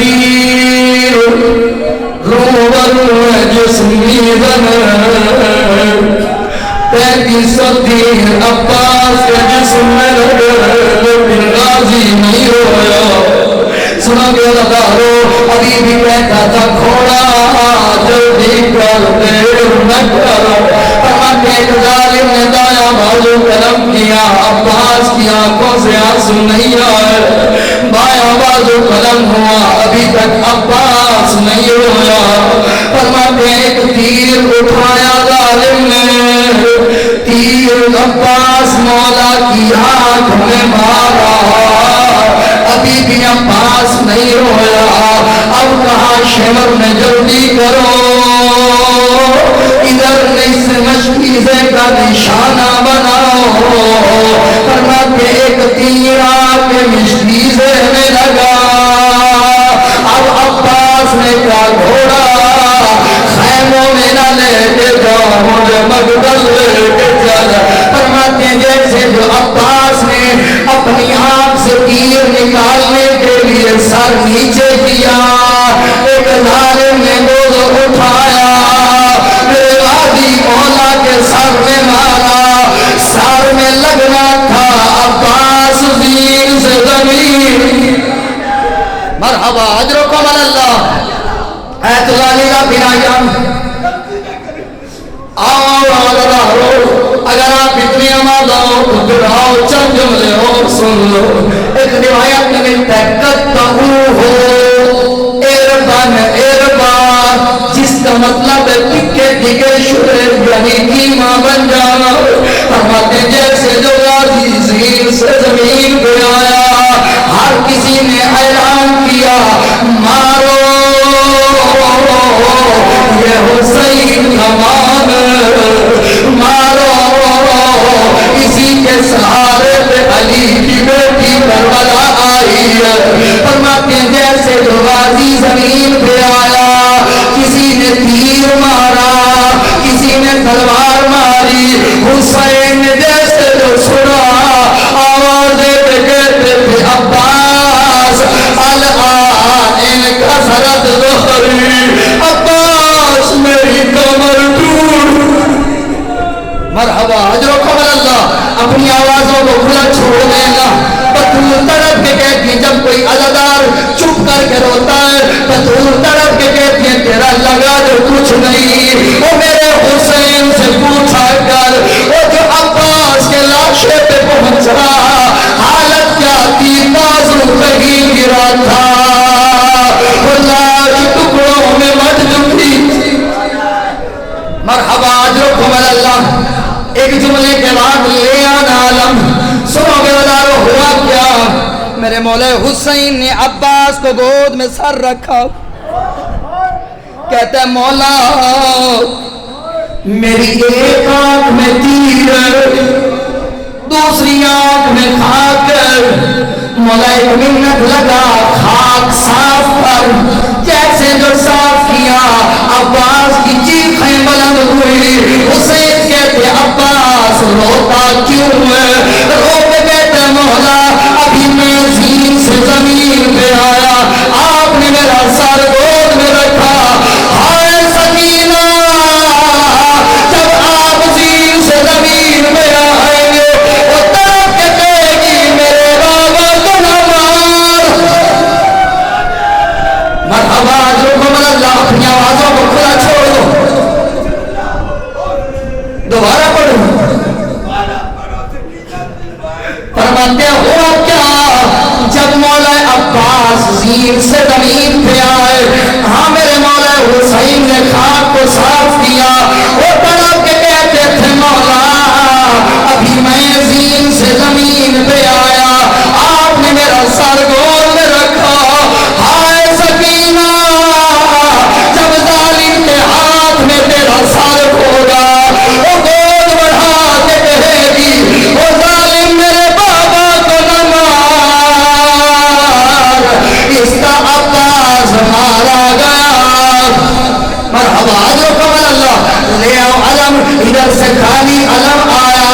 تیر روبرو جسمی زن 3500 تیر عباس کے جسم میں لگے لیکن غازی نہیں ہویا سنو گے لگارو ابھی بھی کہتا تھا کھوڑا جلدی کر دیر نہ کرو فرماتے ایک ظالم نے دایا بازو قلم کیا عباس کی آنکھوں سے آنسو نہیں آئے بایاں بازو قلم ہوا ابھی تک عباس نہیں ہویا فرماتے ایک تیر اٹھایا ظالم نے تیر عباس مولا کی آنکھ میں مارا ابھی بھی عباس نہیں ہویا اب کہا شمر نے جلدی کرو ادھر اس مشکیزے کا نشانہ بناؤ فرماتے ایک تیر آکے مشکیزے میں لگا اب عباس نے کہا گھوڑا خیموں میں نہ لے کے جاؤ مجھے مقتل لے کے چل فرماتے جیسے جو عباس نے اپنی آنکھ سے تیر نکالنے کے لیے سر نیچے کیا ایک ظالم نے دوزو اٹھایا میرے غازی مولا کے سر میں مارا سر میں لگنا تھا عباس زیر سے زمین مرحبا اجرکم اللہ ایت اللہ لیلہ بنایم اگر آپ اتنی آماد آؤ تو دراؤ چند جملے اور سن لو ایک روایت میں ملتا ہے قطعو ہو اربان اربان جس کا مطلب ہے ٹکے ٹکے شرر یعنی قیمہ بن جانا فرماتے جیسے جو غازی زیر سے زمین پہ آیا ہر کسی نے اعلان کیا مارو یہ حسین کمان مارو اسی کے سہارے پہ علی کی بیٹی کربلا آئی ہے فرماتے ہیں جیسے جو غازی زمین پہ آیا کسی نے تیر مارا کسی نے تلوار ماری حسین جیسے جو سنا آوازیں پہ کہتے تھے عباس الان ان کا سرد ظہری عباس میری کمر ٹوٹ مرحبا اجرکم اللہ اپنی آوازوں کو کھلا چھوڑ دے گا بطول تڑپ کے کہتی ہیں جب کوئی عزادار چپ کر کے روتا ہے بطول تڑپ کے کہتی ہیں تیرا لگا جو کچھ نہیں وہ میرے حسین سے پوچھا کر وہ جو عباس کے لاشے پہ پہنچ رہا حالت کیا تھی بازو کہیں گرا تھا وہ لاش ٹکڑوں میں مٹ چکی مرحبا اجرکم اللہ ایک جملے کے بعد لے آنا علم سنو گے ادارو ہوا کیا میرے مولا حسین نے عباس کو گود میں سر رکھا کہتے ہیں مولا میری ایک آنکھ میں تیر دوسری آنکھ میں خاک مولا ایک منت لگا خاک صاف کر جیسے جو صاف کیا عباس کی چیخیں بلند ہوئی حسین کہتے عباس روتا کیوں ہے رو کے کہتے مولا ابھی میں زین سے زمین پہ آیا آپ نے میرا سر گود میں رکھا ہائے سکینہ جب آپ زین سے زمین پہ آئیں گے وہ تڑپ کے کہے گی میرے بابا کو نہ مار مرحبا جو کمال اللہ اپنی آوازوں کو کھلا چھوڑ دو دوبارہ پڑھو فرماتے ہوا کیا جب مولا عباس زیر سے زمین پہ آئے ہاں میرے مولا حسین نے خاک کو صاف کیا وہ تڑپ کے کہتے تھے مولا ابھی میں زیر سے زمین پہ آیا آپ نے میرا سر گود میں رکھا ہائے سکینہ جب ظالم کے ہاتھ میں تیرا سر ہوگا وہ گود بڑھا کے کہے گی وہ ظالم میرے بابا کو نہ مار اس کا عباس مارا گیا مرحبا جو کمال اللہ لے آؤ علم ادھر سے خالی علم آیا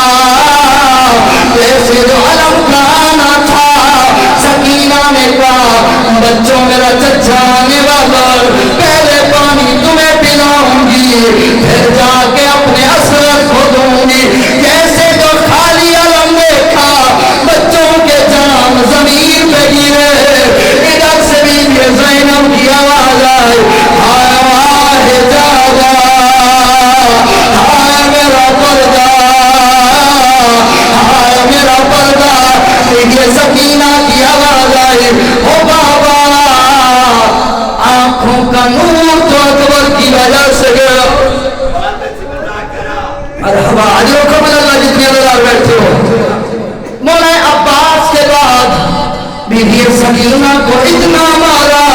جیسے جو علم کا آنا تھا سکینہ نے کہا بچوں میرا چچا آنے والا، پہلے پانی تمہیں پلاؤں گی، پھر جا کے اپنے اثر کو دوں گی۔ جیسے جو خالی علم دیکھا بچوں کے جام زمین پہ گرے، ادھر سے بھی یہ زینب کی آواز آئی، ہائے واہ جاگا، ہائے میرا پردہ، ہائے میرا پردہ، یہ سکینہ کی آواز آئی، او بابا آنکھوں کا نور تو اکبر کی وجہ سے گیا۔ مرحبا علی کمل اللہ جتنے اللہ بیٹھے ہو۔ مولا عباس کے بعد بی بی سکینہ کو اتنا مارا،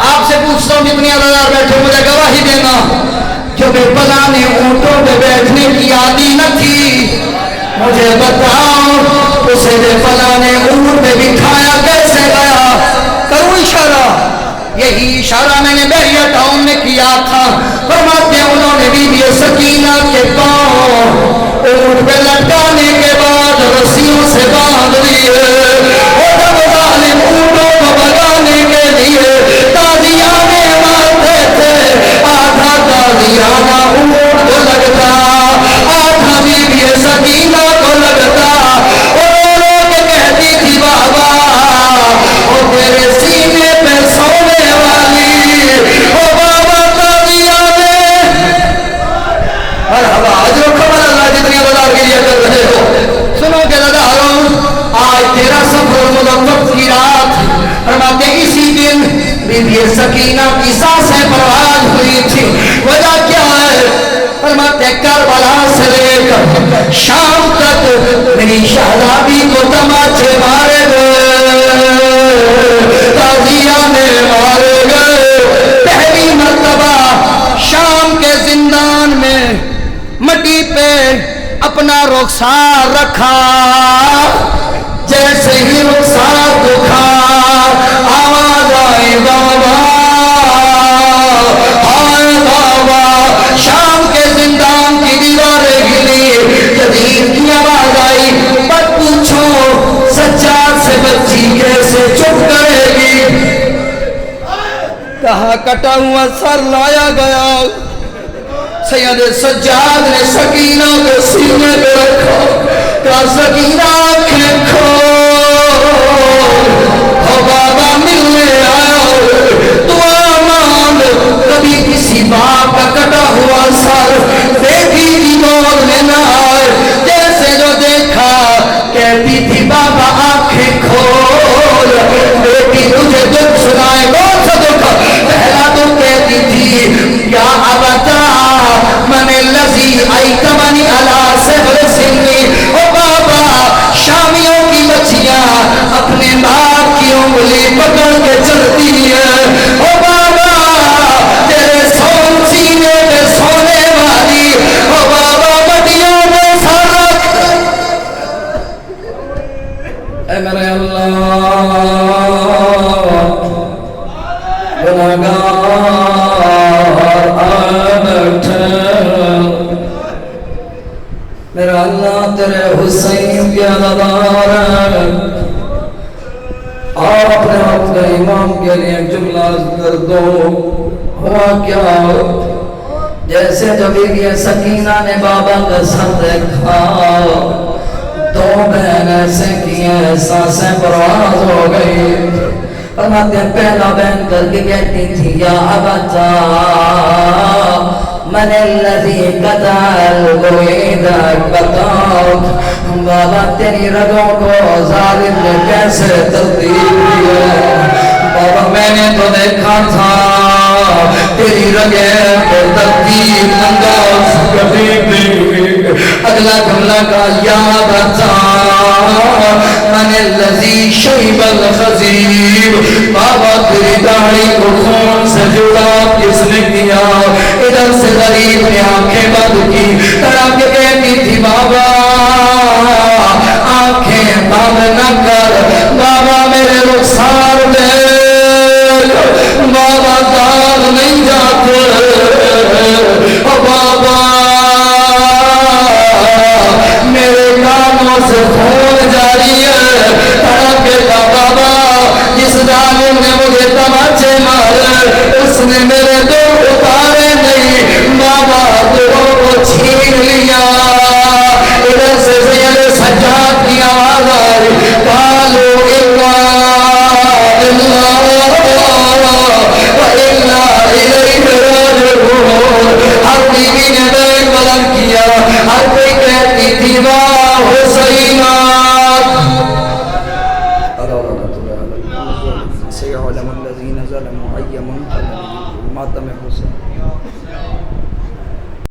آپ سے پوچھتا ہوں جتنے اللہ بیٹھے مجھے گواہی دینا، جو بے پناہ نے اونٹوں پہ بیٹھنے کی عادی نہ تھی، مجھے بتاؤ اسے بے پناہ نے اونٹ پہ بٹھایا کیسے گیا؟ کروں اشارہ؟ یہی اشارہ میں نے بحریہ ٹاؤن میں کیا تھا۔ فرماتے ہیں انہوں نے بی بی سکینہ کے پاؤں اونٹ پہ لٹکانے کے بعد رسیوں سے باندھ دیے، اور جب ظالم اونٹوں کو بگانے کے لیے تازیانے مارتے تھے، آدھا تازیانہ اونٹ کو لگتا، آدھا بی بی سکینہ کو لگتا، اور لوگ کہتی تھی بابا اور تیرے سینے پہ سونے والی، او بابا تازیانے، مرحبا جو خبر اللہ جتنی بازار کے لیے کر رہے ہو۔ سنو کہ لداروں آج تیرا سفر مظفر کی رات، فرماتے اسی دن بی بی سکینہ کی سانسیں پرواز ہوئی تھی۔ وجہ کیا ہے؟ فرماتے کربلا سے لے کر شام تک میری شہزادی کو تماچے مارے گئے، تازیانے مارے گئے۔ پہلی مرتبہ شام کے زندان میں مٹی پہ اپنا رخسار رکھا، جیسے ہی رخسار دکھا آواز آئی بابا، آئے بابا، شام کے زندان کی دیواریں ہلی، جدید کی آواز آئی، پر پوچھو سجاد سے بچی کیسے چپ کرے گی؟ کہاں کٹا ہوا سر لایا گیا، سید سجاد نے سکینہ کے سینے پہ رکھا، کہا سکینہ آنکھیں کھول، او بابا ملنے آیا، دعا مانگ، کبھی کسی باپ کا کٹا ہوا سر بیٹی کی موت میں نہ آئے، جیسے جو دیکھا کہتی تھی بابا آنکھیں کھول، بیٹی تجھے دکھ سنائے، کون سا دکھ؟ پہلا تو کہتی تھی یا ابتا من الذی ایتمنی علی صغر سنی، او بابا شامیوں کی بچیاں اپنے باپ کی انگلی پکڑ کے چلتی ہے، او بابا تیرے سون سینے پہ سونے والی، او بابا بٹیوں میں سارک، اے میرے اللہ گناہگار میرا اللہ تیرے حسین کے عددار ہے، آپ اپنے وقت کے امام کے لیے ایک جملہ کر دو۔ ہوا کیا؟ جیسے جب یہ سکینہ نے بابا کا سر دیکھا، دو بہن ایسے کیے، سانسیں پرواز ہو گئی۔ فرماتے پہلا بہن کر کے کہتی تھی یا ابتا من الذی قطع القیدک، بتاؤ بابا تیری رگوں کو ظالم نے کیسے ترتیب دی ہے؟ بابا میں نے تو دیکھا تھا تیری رگیں کو ترتیب انداز کبھی بھی۔ اگلا جملہ کا یا بتا من الذی شیب الخضیب، بابا تیری داڑھی کو خون سے جڑا کس نے کیا؟ ادھر سے غریب نے آنکھیں بند کی، تڑپ کے کہتی تھی بابا آنکھیں بند نہ کر، بابا میرے رخسار دیکھ، بابا داغ نہیں جاتے، بابا میرے کانوں سے خون جاری ہے، تڑپ کے کہا بابا مارے، اس نے میرے دو اتارے نہیں، بابا دو کو چھین لیا۔ ادھر سے زید سجاد کی آواز آئی، قالوا انا وَإِنَّا إِلَيْهِ رَاجِعُونَ۔ ہر بیوی نے بیگ بلند کیا، ہر کوئی کہتی تھی واہ حسینہ۔ سيعلم الذين ظلموا أي منقلب ماتم حسين